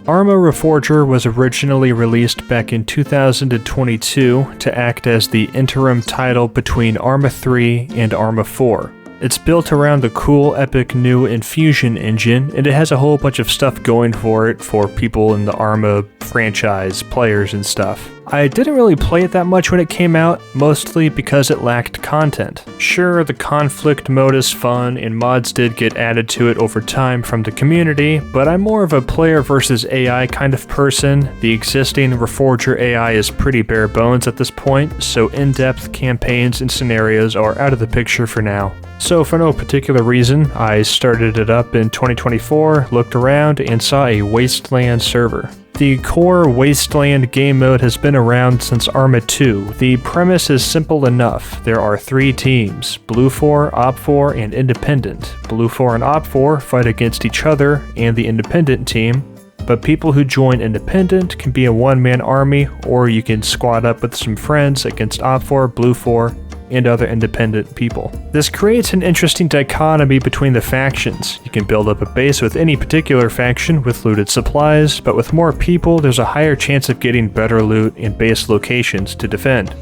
Arma Reforger was originally released back in 2022 to act as the interim title between Arma 3 and Arma 4. It's built around the cool, epic new Infusion engine, and it has a whole bunch of stuff going for it for people in the Arma franchise, players and stuff. I didn't really play it that much when it came out, mostly because it lacked content. Sure, the conflict mode is fun, and mods did get added to it over time from the community, but I'm more of a player versus AI kind of person. The existing Reforger AI is pretty bare bones at this point, so in-depth campaigns and scenarios are out of the picture for now. So for no particular reason, I started it up in 2024, looked around, and saw a Wasteland server. The core Wasteland game mode has been around since Arma 2. The premise is simple enough. There are 3 teams, Blue 4, Op 4, and Independent. Blue 4 and Op 4 fight against each other and the Independent team, but people who join Independent can be a one-man army, or you can squad up with some friends against Op 4, Blue 4, and other independent people. This creates an interesting dichotomy between the factions. You can build up a base with any particular faction with looted supplies, but with more people there's a higher chance of getting better loot and base locations to defend.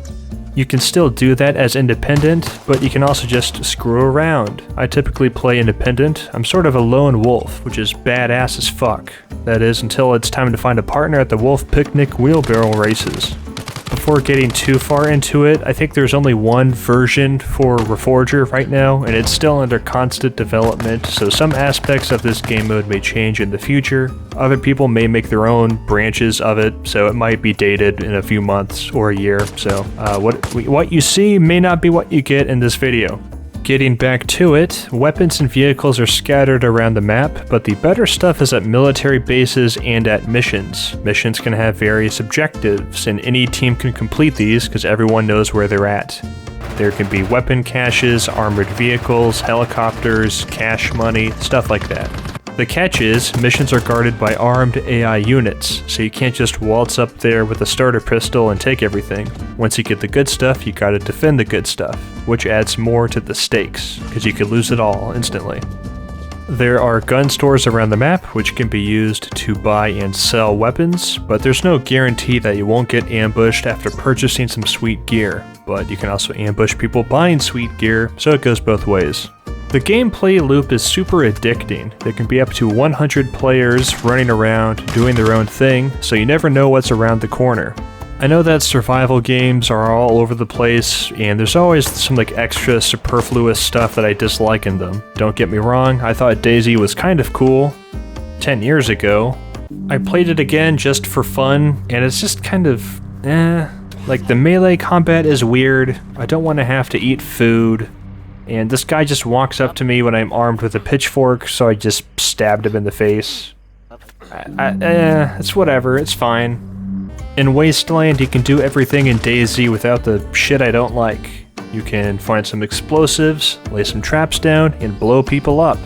You can still do that as independent, but you can also just screw around. I typically play independent. I'm sort of a lone wolf, which is badass as fuck. That is, until it's time to find a partner at the Wolf Picnic wheelbarrow races. Before getting too far into it, I think there's only one version for Reforger right now, and it's still under constant development, so some aspects of this game mode may change in the future. Other people may make their own branches of it, so it might be dated in a few months or a year, so what you see may not be what you get in this video. Getting back to it, weapons and vehicles are scattered around the map, but the better stuff is at military bases and at missions. Missions can have various objectives, and any team can complete these because everyone knows where they're at. There can be weapon caches, armored vehicles, helicopters, cache money, stuff like that. The catch is, missions are guarded by armed AI units, so you can't just waltz up there with a starter pistol and take everything. Once you get the good stuff, you gotta defend the good stuff, which adds more to the stakes, because you could lose it all instantly. There are gun stores around the map, which can be used to buy and sell weapons, but there's no guarantee that you won't get ambushed after purchasing some sweet gear, but you can also ambush people buying sweet gear, so it goes both ways. The gameplay loop is super addicting. There can be up to 100 players running around doing their own thing, so you never know what's around the corner. I know that survival games are all over the place, and there's always some extra superfluous stuff that I dislike in them. Don't get me wrong, I thought DayZ was kind of cool 10 years ago. I played it again just for fun, and it's just kind of the melee combat is weird. I don't want to have to eat food. And this guy just walks up to me when I'm armed with a pitchfork, so I just stabbed him in the face. It's whatever, it's fine. In Wasteland, you can do everything in DayZ without the shit I don't like. You can find some explosives, lay some traps down, and blow people up.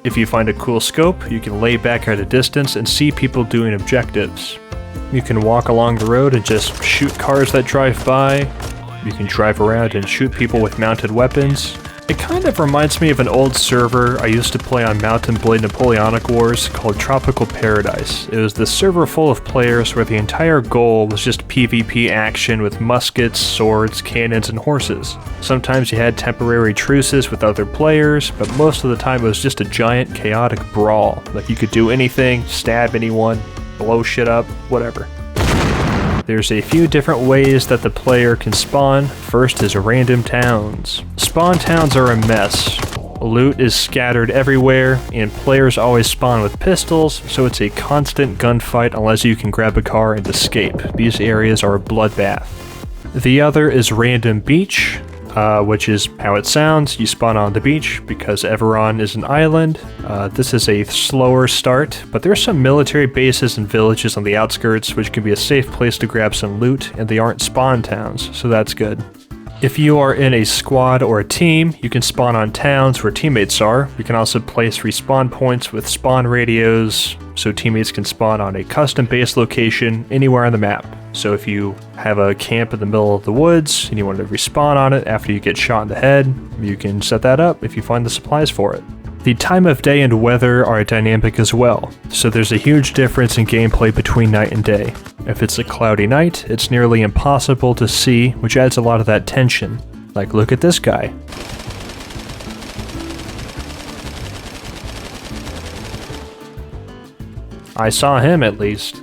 If you find a cool scope, you can lay back at a distance and see people doing objectives. You can walk along the road and just shoot cars that drive by. You can drive around and shoot people with mounted weapons. It kind of reminds me of an old server I used to play on Mountain Blade Napoleonic Wars called Tropical Paradise. It was this server full of players where the entire goal was just PvP action with muskets, swords, cannons, and horses. Sometimes you had temporary truces with other players, but most of the time it was just a giant chaotic brawl. You could do anything, stab anyone, blow shit up, whatever. There's a few different ways that the player can spawn. First is random towns. Spawn towns are a mess. Loot is scattered everywhere, and players always spawn with pistols, so it's a constant gunfight unless you can grab a car and escape. These areas are a bloodbath. The other is random beach, which is how it sounds. You spawn on the beach because Everon is an island. This is a slower start, but there's some military bases and villages on the outskirts which can be a safe place to grab some loot, and they aren't spawn towns, so that's good. If you are in a squad or a team, you can spawn on towns where teammates are. You can also place respawn points with spawn radios, so teammates can spawn on a custom base location anywhere on the map. So if you have a camp in the middle of the woods and you want to respawn on it after you get shot in the head, you can set that up if you find the supplies for it. The time of day and weather are dynamic as well, so there's a huge difference in gameplay between night and day. If it's a cloudy night, it's nearly impossible to see, which adds a lot of that tension. Like, look at this guy. I saw him at least.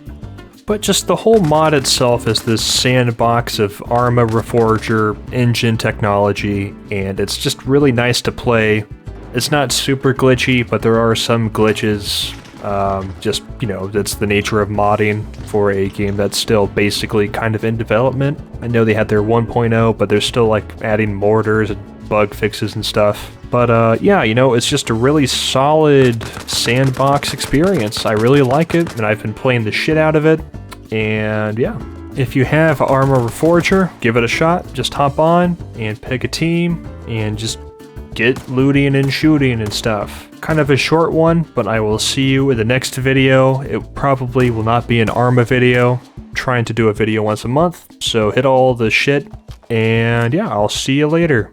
But just the whole mod itself is this sandbox of Arma Reforger engine technology, and it's just really nice to play. It's not super glitchy, but there are some glitches. Just, you know, that's the nature of modding for a game that's still basically kind of in development. I know they had their 1.0, but they're still like adding mortars and bug fixes and stuff. But yeah, you know, it's just a really solid sandbox experience. I really like it, and I've been playing the shit out of it. And yeah, if you have Arma Reforger, give it a shot. Just hop on and pick a team and just get looting and shooting and stuff. Kind of a short one, but I will see you in the next video. It probably will not be an Arma video. I'm trying to do a video once a month, so hit all the shit. And yeah, I'll see you later.